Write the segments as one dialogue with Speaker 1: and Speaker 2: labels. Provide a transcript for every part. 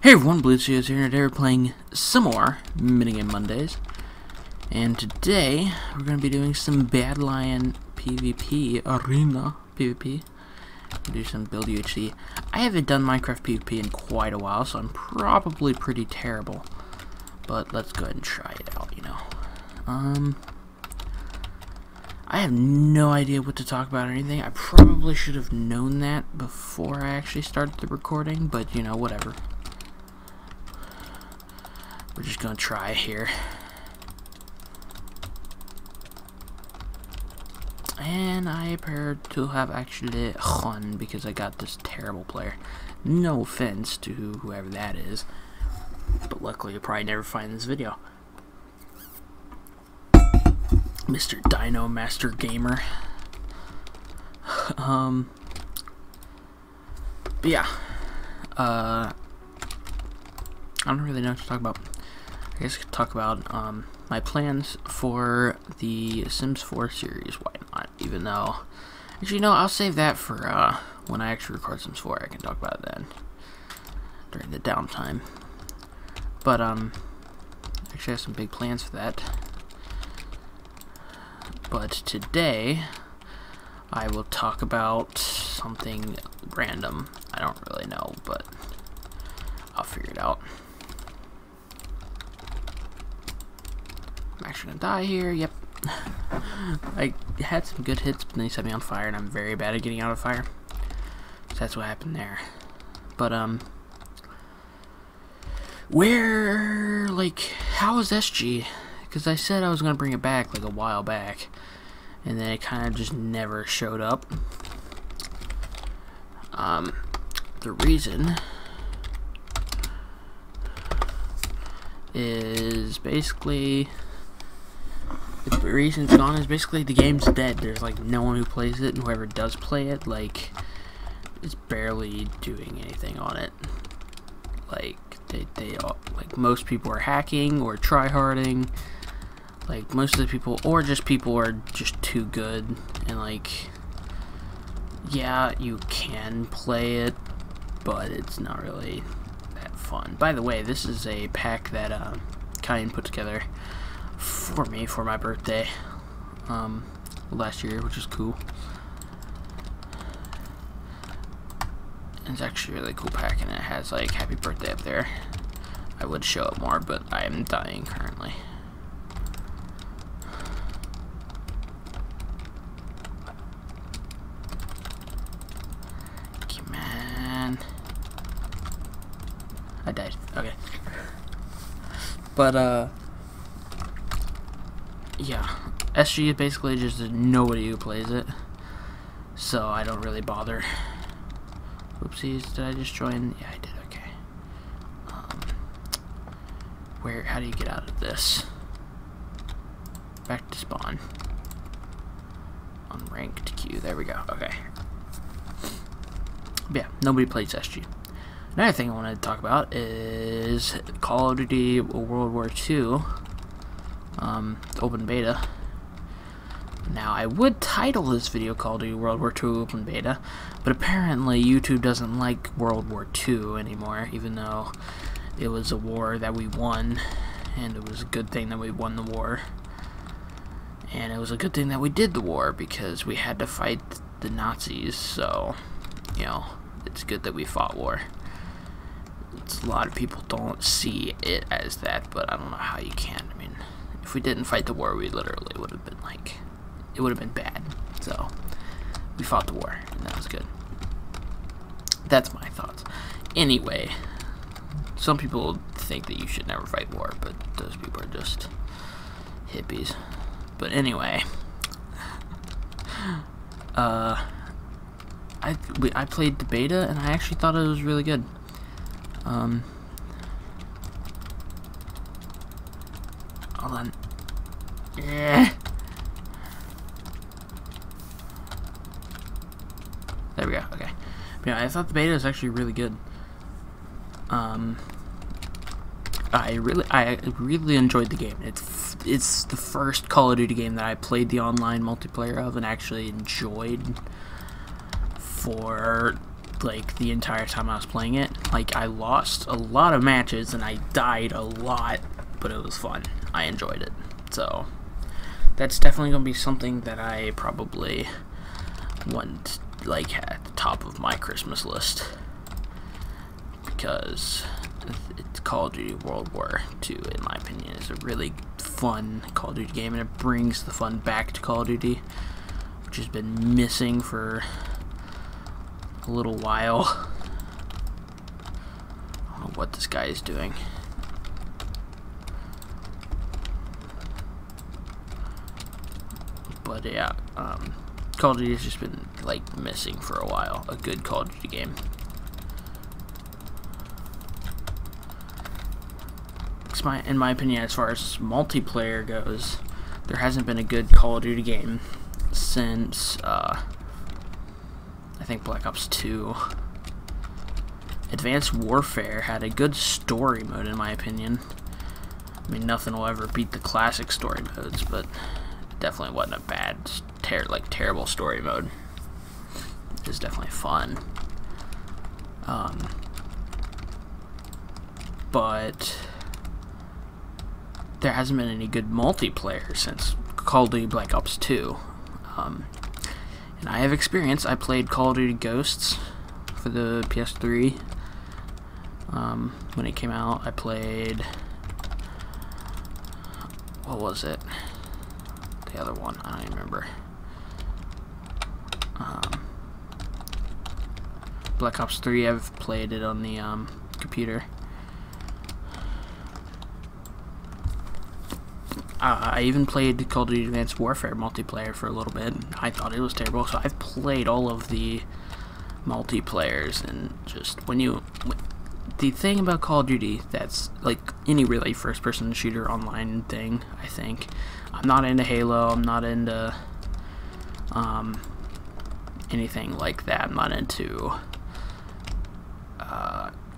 Speaker 1: Hey everyone, BlueWoodStudios here, and today we're playing some more Minigame Mondays. And today, we're going to be doing some Badlion PvP, Arena PvP. Do some build UHC. I haven't done Minecraft PvP in quite a while, so I'm probably pretty terrible. But let's go ahead and try it out, you know. I have no idea what to talk about or anything. I probably should have known that before I actually started the recording, but you know, whatever. We're just gonna try here. And I appear to have actually won because I got this terrible player. No offense to whoever that is, but luckily you'll probably never find this video. Mr. Dino Master Gamer. But yeah. I don't really know what to talk about. I guess I could talk about my plans for the Sims 4 series. Why not? Even though, actually, no, I'll save that for when I actually record Sims 4. I can talk about it then during the downtime. But actually, I have some big plans for that. But today, I will talk about something random. I don't really know, but I'll figure it out. I'm actually gonna die here. Yep. I had some good hits, but then he set me on fire, and I'm very bad at getting out of fire. So that's what happened there. But where, like, how is SG? Because I said I was gonna bring it back like a while back, and then it kind of just never showed up. The reason is basically, the reason it's gone is basically the game's dead. There's like no one who plays it, and whoever does play it, like, is barely doing anything on it. Like they all, like, most people are hacking or tryharding. Like, most of the people, or just people are just too good, and like, yeah, you can play it, but it's not really that fun. By the way, this is a pack that Kyan put together for me for my birthday last year, which is cool. And it's actually a really cool pack, and it has like happy birthday up there. I would show it more, but I am dying currently. Come on. I died. Okay. But yeah, SG is basically just nobody who plays it, so I don't really bother. Oopsies, did I just join? Yeah, I did. Okay. How do you get out of this? Back to spawn. Unranked queue. There we go. Okay. But yeah, nobody plays SG. Another thing I wanted to talk about is Call of Duty World War II, open beta. Now, I would title this video Call of Duty World War II open beta, but apparently YouTube doesn't like World War II anymore, even though it was a war that we won, and it was a good thing that we won the war. And it was a good thing that we did the war, because we had to fight the Nazis, so, you know, it's good that we fought war. A lot of people don't see it as that, but I don't know how you can. I mean, if we didn't fight the war, we literally would have been like, it would have been bad. So we fought the war, and that was good. That's my thoughts. Anyway, some people think that you should never fight war, but those people are just hippies. But anyway, I played the beta, and I actually thought it was really good. Hold on. Yeah. There we go. Okay. But yeah, I thought the beta was actually really good. I really enjoyed the game. It's the first Call of Duty game that I played the online multiplayer of and actually enjoyed for like the entire time I was playing it. Like, I lost a lot of matches and I died a lot, but it was fun. I enjoyed it. So that's definitely gonna be something that I probably want, like, at the top of my Christmas list, because it's Call of Duty World War II, in my opinion, is a really fun Call of Duty game, and it brings the fun back to Call of Duty, which has been missing for a little while. I don't know what this guy is doing. But yeah, Call of Duty has just been, like, missing for a while, a good Call of Duty game. In my opinion, as far as multiplayer goes, there hasn't been a good Call of Duty game since, I think Black Ops 2. Advanced Warfare had a good story mode, in my opinion. I mean, nothing will ever beat the classic story modes, but it definitely wasn't a bad, terrible story mode. It was definitely fun. But there hasn't been any good multiplayer since Call of Duty Black Ops 2. And I have experience. I played Call of Duty Ghosts for the PS3. When it came out, I played... what was it? The other one, I don't even remember. Black Ops 3, I've played it on the computer. I even played Call of Duty Advanced Warfare multiplayer for a little bit. I thought it was terrible, so I've played all of the multiplayers, and just the thing about Call of Duty that's like any really first-person shooter online thing, I think, I'm not into Halo, I'm not into anything like that. I'm not into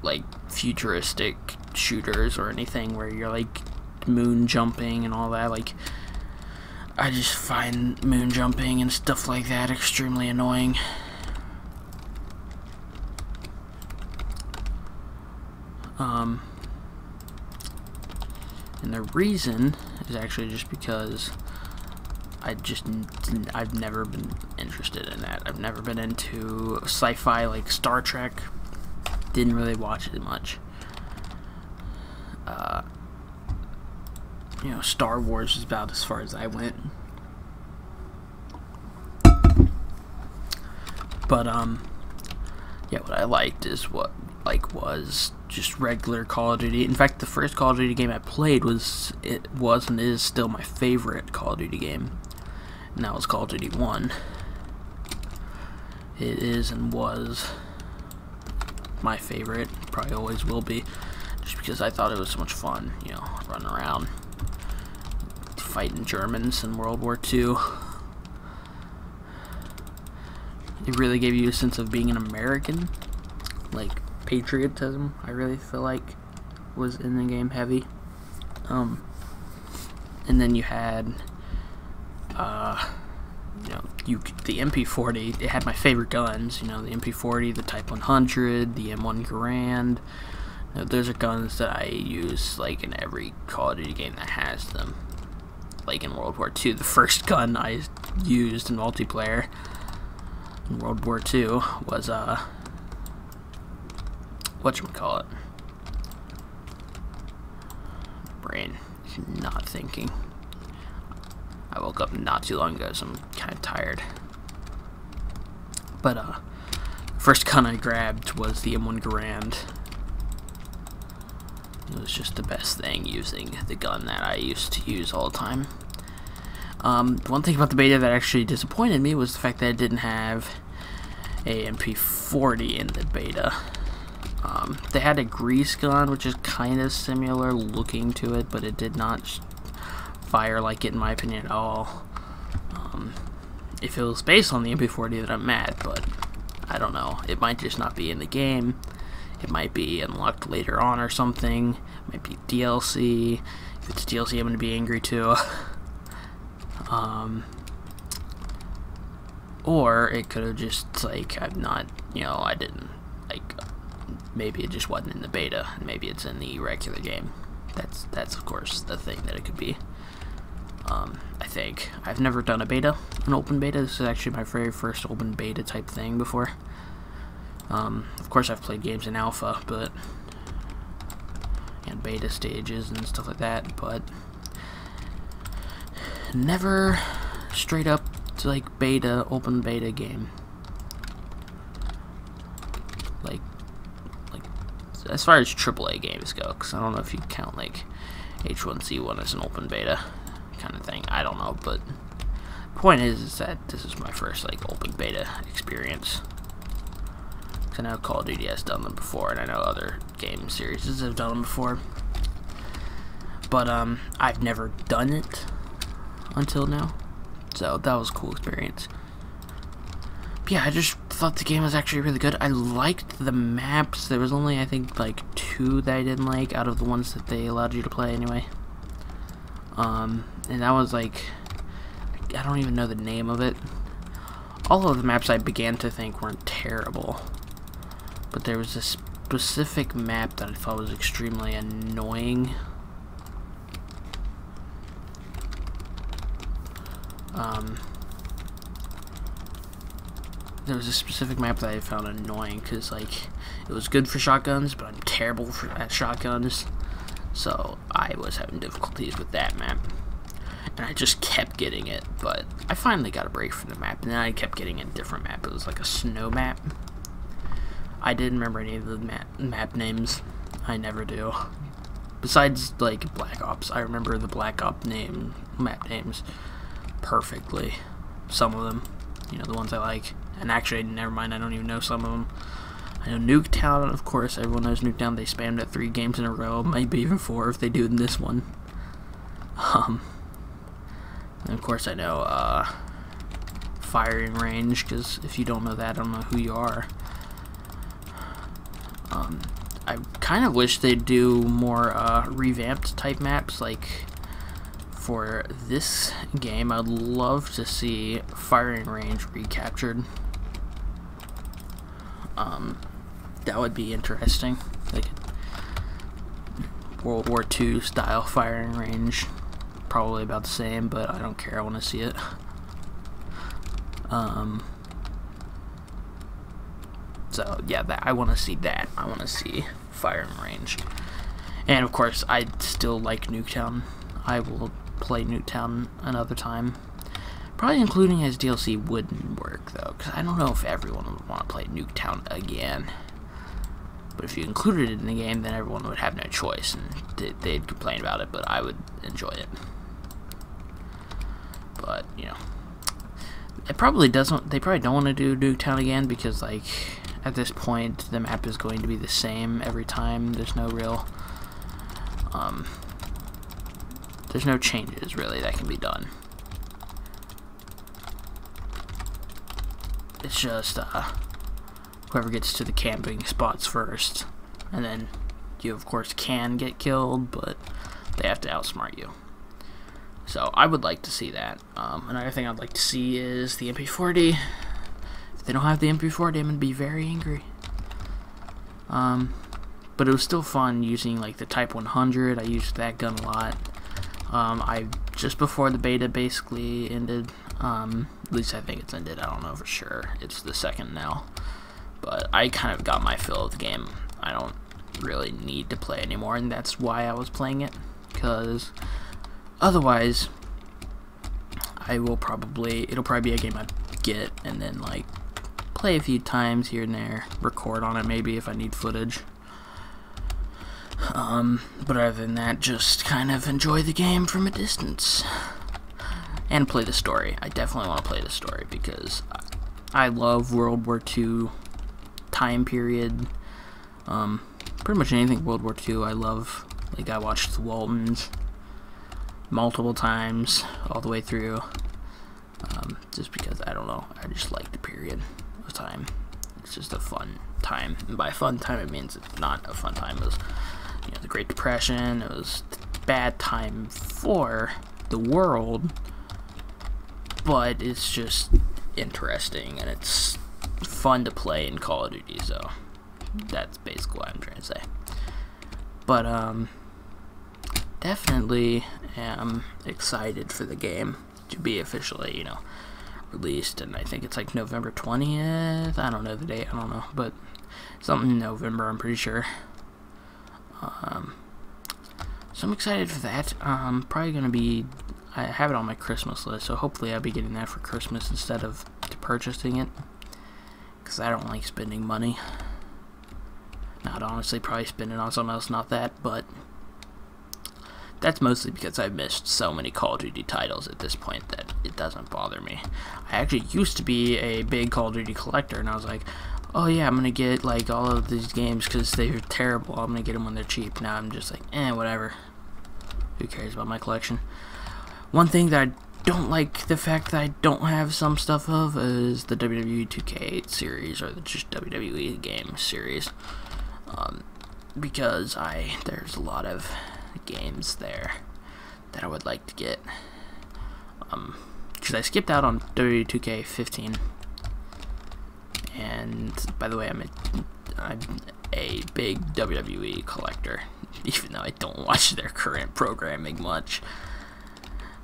Speaker 1: like futuristic shooters or anything where you're like moon jumping and all that. Like, I just find moon jumping and stuff like that extremely annoying. And the reason is actually just because I've never been interested in that. I've never been into sci-fi like Star Trek. Didn't really watch it much. You know, Star Wars is about as far as I went. But yeah, what I liked is was just regular Call of Duty. In fact, the first Call of Duty game I played was and is still my favorite Call of Duty game, and that was Call of Duty 1. It is and was my favorite, probably always will be, just because I thought it was so much fun, you know, running around fighting Germans in World War II. It really gave you a sense of being an American, like patriotism. I really feel like was in the game heavy. And then you had, you know, the MP40. It had my favorite guns. You know, the MP40, the Type 100, the M1 Garand. You know, those are guns that I use like in every Call of Duty game that has them. Like in World War II, the first gun I used in multiplayer in World War II was whatchamacallit? Brain is not thinking. I woke up not too long ago, so I'm kind of tired. But first gun I grabbed was the M1 Garand. It was just the best thing, using the gun that I used to use all the time. One thing about the beta that actually disappointed me was the fact that it didn't have a MP40 in the beta. They had a grease gun, which is kind of similar looking to it, but it did not fire like it, in my opinion, at all. If it was based on the MP40, then I'm mad, but I don't know. It might just not be in the game. It might be unlocked later on or something. It might be DLC. If it's DLC, I'm going to be angry too. Or it could have just, like, I'm not, you know, I didn't maybe it just wasn't in the beta, and maybe it's in the regular game. That's of course the thing that it could be. I think I've never done a beta, an open beta. This is actually my very first open beta type thing before. Of course, I've played games in alpha, and beta stages and stuff like that, but never straight up to like beta, open beta game. Like as far as AAA games go, because I don't know if you count like H1Z1 as an open beta kind of thing. I don't know, but the point is that this is my first like open beta experience. I know Call of Duty has done them before, and I know other game series have done them before, but I've never done it until now, so that was a cool experience. But yeah, I just thought the game was actually really good. I liked the maps. There was only, I think, like 2 that I didn't like out of the ones that they allowed you to play anyway. And that was like, I don't even know the name of it. All of the maps I began to think weren't terrible, but there was a specific map that I thought was extremely annoying. There was a specific map that I found annoying because, like, it was good for shotguns, but I'm terrible at shotguns, so I was having difficulties with that map, and I just kept getting it. But I finally got a break from the map, and then I kept getting a different map. It was like a snow map. I didn't remember any of the map names. I never do. Besides, like, Black Ops, I remember the Black Ops map names perfectly. Some of them, you know, the ones I like. And actually, never mind, I don't even know some of them. I know Nuketown, of course, everyone knows Nuketown. They spammed it 3 games in a row, maybe even 4 if they do in this one. And of course I know, Firing Range, because if you don't know that, I don't know who you are. I kind of wish they'd do more, revamped type maps, like, for this game. I'd love to see Firing Range recaptured. That would be interesting, like World War II style Firing Range. Probably about the same, but I don't care, I want to see it. So yeah, I want to see that. I want to see Firing Range. And of course, I still like Nuketown. I will play Nuketown another time. Probably including as DLC wouldn't work, though, because I don't know if everyone would want to play Nuketown again. But if you included it in the game, then everyone would have no choice, and they'd complain about it, but I would enjoy it. But, you know, it probably doesn't, they probably don't want to do Nuketown again, because, like, at this point, the map is going to be the same every time. There's no real, there's no changes, really, that can be done. It's just, whoever gets to the camping spots first, and then you, of course, can get killed, but they have to outsmart you. So, I would like to see that. Another thing I'd like to see is the MP40. If they don't have the MP40, I'm going to be very angry. But it was still fun using, like, the Type 100. I used that gun a lot. Just before the beta basically ended, at least I think it's ended, I don't know for sure. It's the 2nd now. But I kind of got my fill of the game. I don't really need to play anymore, and that's why I was playing it. Because otherwise, it'll probably be a game I get and then, like, play a few times here and there, record on it maybe if I need footage. But other than that, just kind of enjoy the game from a distance. And play the story. I definitely want to play the story because I love World War II time period. Pretty much anything World War II I love. Like, I watched The Waltons multiple times, all the way through. Just because, I don't know, I just like the period of time. It's just a fun time. And by fun time, it means it's not a fun time. It was, you know, the Great Depression. It was a bad time for the world, but it's just interesting and it's fun to play in Call of Duty. So That's basically what I'm trying to say. But definitely am excited for the game to be officially, released, and I think it's like November 20th. I don't know the date. I don't know, but something in November, I'm pretty sure. So I'm excited for that. Probably gonna be. I have it on my Christmas list, so hopefully I'll be getting that for Christmas instead of purchasing it, because I don't like spending money. Not honestly, probably spend it on something else, not that, but that's mostly because I've missed so many Call of Duty titles at this point that it doesn't bother me. I actually used to be a big Call of Duty collector, and I was like, oh yeah, I'm gonna get like all of these games because they're terrible. I'm gonna get them when they're cheap. Now I'm just like, whatever. Who cares about my collection? One thing that I don't like the fact that I don't have some stuff of is the WWE 2K8 series, or just WWE game series. Because there's a lot of games there that I would like to get. Because I skipped out on WWE 2K15. And by the way, I'm a big WWE collector, even though I don't watch their current programming much.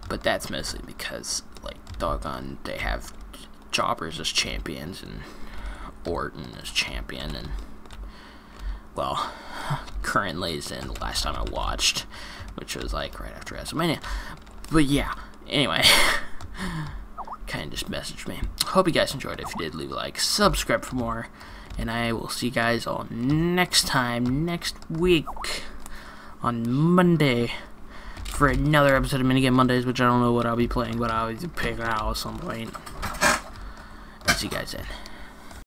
Speaker 1: But that's mostly because, like, doggone, they have Jobbers as champions and Orton as champion, and, well, currently is in the last time I watched, which was, like, right after WrestleMania. But, yeah, anyway, kind of just messaged me. Hope you guys enjoyed it. If you did, leave a like, subscribe for more, and I will see you guys all next time, next week, on Monday, for another episode of Minigame Mondays, which I don't know what I'll be playing, but I'll pick it out at some point. See you guys then.